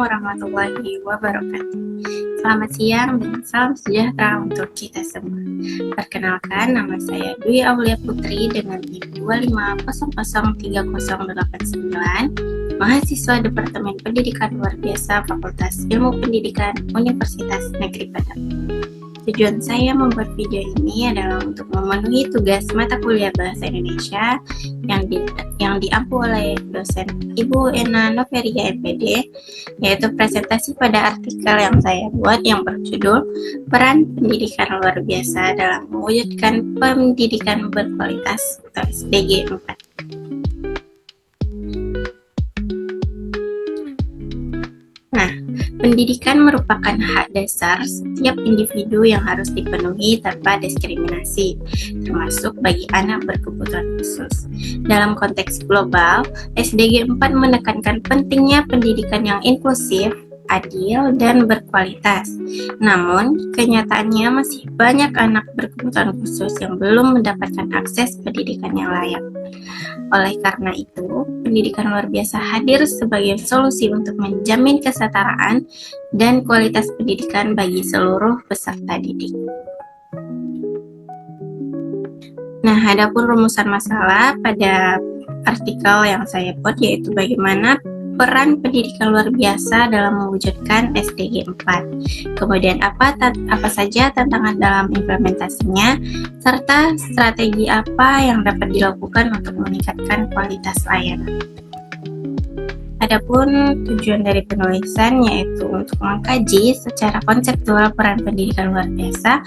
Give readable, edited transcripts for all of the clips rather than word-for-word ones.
warahmatullahi wabarakatuh. Selamat siang dan salam sejahtera untuk kita semua. Perkenalkan, nama saya Dwi Aulia Putri dengan NIM 25003089, mahasiswa Departemen Pendidikan Luar Biasa Fakultas Ilmu Pendidikan Universitas Negeri Padang. Tujuan saya membuat video ini adalah untuk memenuhi tugas mata kuliah Bahasa Indonesia yang diampu oleh dosen Ibu Ena Noveria MPD, yaitu presentasi pada artikel yang saya buat yang berjudul Peran Pendidikan Luar Biasa dalam Mewujudkan Pendidikan Berkualitas atau SDG 4. Nah, pendidikan merupakan hak dasar setiap individu yang harus dipenuhi tanpa diskriminasi, termasuk bagi anak berkebutuhan khusus. Dalam konteks global, SDG 4 menekankan pentingnya pendidikan yang inklusif, adil, dan berkualitas. Namun, kenyataannya masih banyak anak berkebutuhan khusus yang belum mendapatkan akses pendidikan yang layak. Oleh karena itu, pendidikan luar biasa hadir sebagai solusi untuk menjamin kesetaraan dan kualitas pendidikan bagi seluruh peserta didik. Nah, adapun rumusan masalah pada artikel yang saya buat yaitu bagaimana peran pendidikan luar biasa dalam mewujudkan SDG 4. Kemudian apa saja tantangan dalam implementasinya, serta strategi apa yang dapat dilakukan untuk meningkatkan kualitas layanan. Adapun tujuan dari penulisan yaitu untuk mengkaji secara konseptual peran pendidikan luar biasa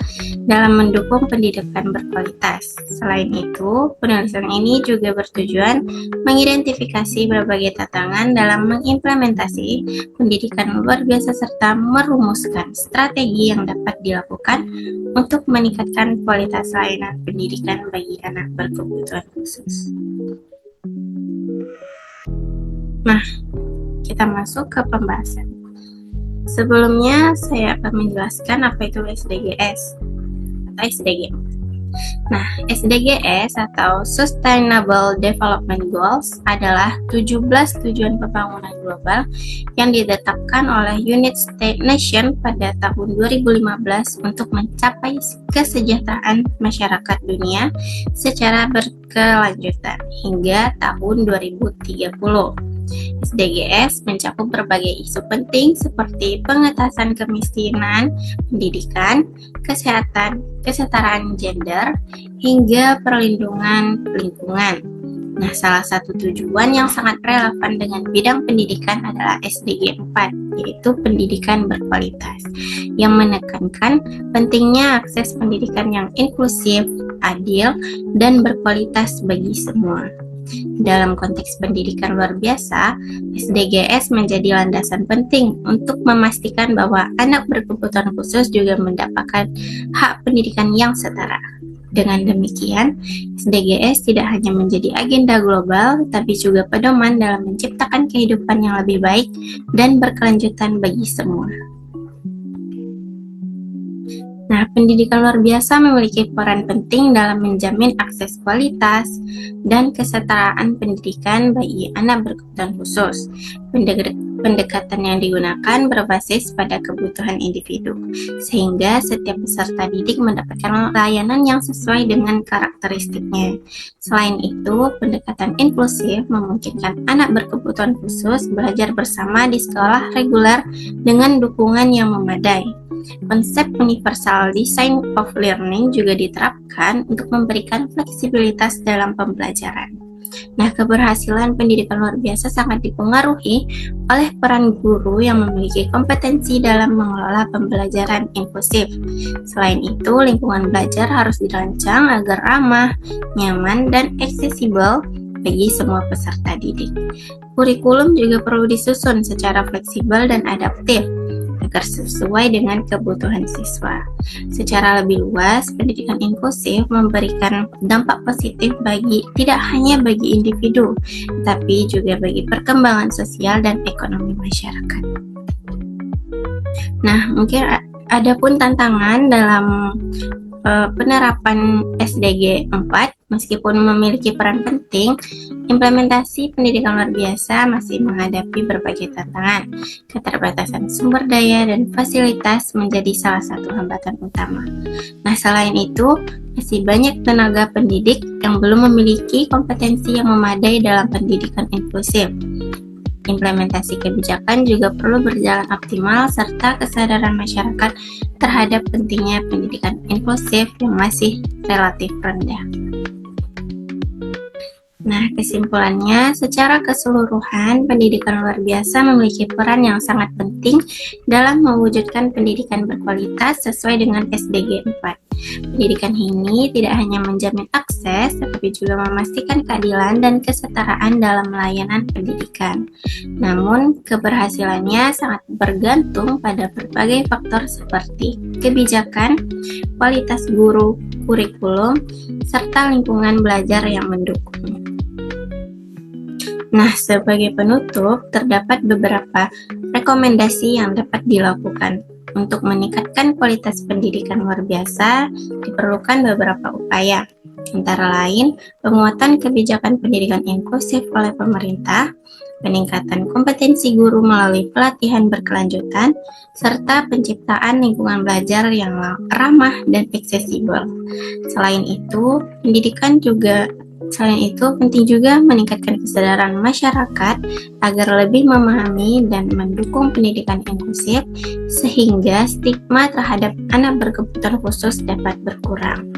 dalam mendukung pendidikan berkualitas. Selain itu, penulisan ini juga bertujuan mengidentifikasi berbagai tantangan dalam mengimplementasi pendidikan luar biasa serta merumuskan strategi yang dapat dilakukan untuk meningkatkan kualitas layanan pendidikan bagi anak berkebutuhan khusus. Nah, kita masuk ke pembahasan. Sebelumnya, saya akan menjelaskan apa itu SDGs atau SDG. Nah, SDGs atau Sustainable Development Goals adalah 17 tujuan pembangunan global yang ditetapkan oleh United States Nation pada tahun 2015 untuk mencapai kesejahteraan masyarakat dunia secara berkelanjutan hingga tahun 2030. SDGs mencakup berbagai isu penting seperti pengentasan kemiskinan, pendidikan, kesehatan, kesetaraan gender, hingga perlindungan lingkungan. Nah, salah satu tujuan yang sangat relevan dengan bidang pendidikan adalah SDG 4, yaitu pendidikan berkualitas, yang menekankan pentingnya akses pendidikan yang inklusif, adil, dan berkualitas bagi semua. Dalam konteks pendidikan luar biasa, SDGs menjadi landasan penting untuk memastikan bahwa anak berkebutuhan khusus juga mendapatkan hak pendidikan yang setara. Dengan demikian, SDGs tidak hanya menjadi agenda global, tapi juga pedoman dalam menciptakan kehidupan yang lebih baik dan berkelanjutan bagi semua. Nah, pendidikan luar biasa memiliki peran penting dalam menjamin akses kualitas dan kesetaraan pendidikan bagi anak berkebutuhan khusus. Pendekatan yang digunakan berbasis pada kebutuhan individu, sehingga setiap peserta didik mendapatkan layanan yang sesuai dengan karakteristiknya. Selain itu, pendekatan inklusif memungkinkan anak berkebutuhan khusus belajar bersama di sekolah reguler dengan dukungan yang memadai. Konsep universal design of learning juga diterapkan untuk memberikan fleksibilitas dalam pembelajaran. Nah, keberhasilan pendidikan luar biasa sangat dipengaruhi oleh peran guru yang memiliki kompetensi dalam mengelola pembelajaran inklusif. Selain itu, lingkungan belajar harus dirancang agar ramah, nyaman, dan aksesibel bagi semua peserta didik. Kurikulum juga perlu disusun secara fleksibel dan adaptif agar sesuai dengan kebutuhan siswa. Secara lebih luas, pendidikan inklusif memberikan dampak positif tidak hanya bagi individu, tapi juga bagi perkembangan sosial dan ekonomi masyarakat. Nah, mungkin ada pun tantangan dalam penerapan SDG 4, Meskipun memiliki peran penting, implementasi pendidikan luar biasa masih menghadapi berbagai tantangan. Keterbatasan sumber daya dan fasilitas menjadi salah satu hambatan utama. Nah, selain itu, masih banyak tenaga pendidik yang belum memiliki kompetensi yang memadai dalam pendidikan inklusif. Implementasi kebijakan juga perlu berjalan optimal serta kesadaran masyarakat terhadap pentingnya pendidikan inklusif yang masih relatif rendah. Nah, kesimpulannya, secara keseluruhan, pendidikan luar biasa memiliki peran yang sangat penting dalam mewujudkan pendidikan berkualitas sesuai dengan SDG 4. Pendidikan ini tidak hanya menjamin akses, tetapi juga memastikan keadilan dan kesetaraan dalam layanan pendidikan. Namun, keberhasilannya sangat bergantung pada berbagai faktor seperti kebijakan, kualitas guru, kurikulum, serta lingkungan belajar yang mendukung. Nah, sebagai penutup, terdapat beberapa rekomendasi yang dapat dilakukan. Untuk meningkatkan kualitas pendidikan luar biasa, diperlukan beberapa upaya, antara lain penguatan kebijakan pendidikan inklusif oleh pemerintah, peningkatan kompetensi guru melalui pelatihan berkelanjutan, serta penciptaan lingkungan belajar yang ramah dan aksesibel. Selain itu, penting juga meningkatkan kesadaran masyarakat agar lebih memahami dan mendukung pendidikan inklusif sehingga stigma terhadap anak berkebutuhan khusus dapat berkurang.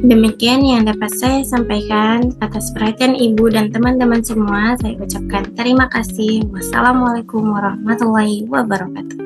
Demikian yang dapat saya sampaikan. Atas perhatian Ibu dan teman-teman semua, saya ucapkan terima kasih. Wassalamualaikum warahmatullahi wabarakatuh.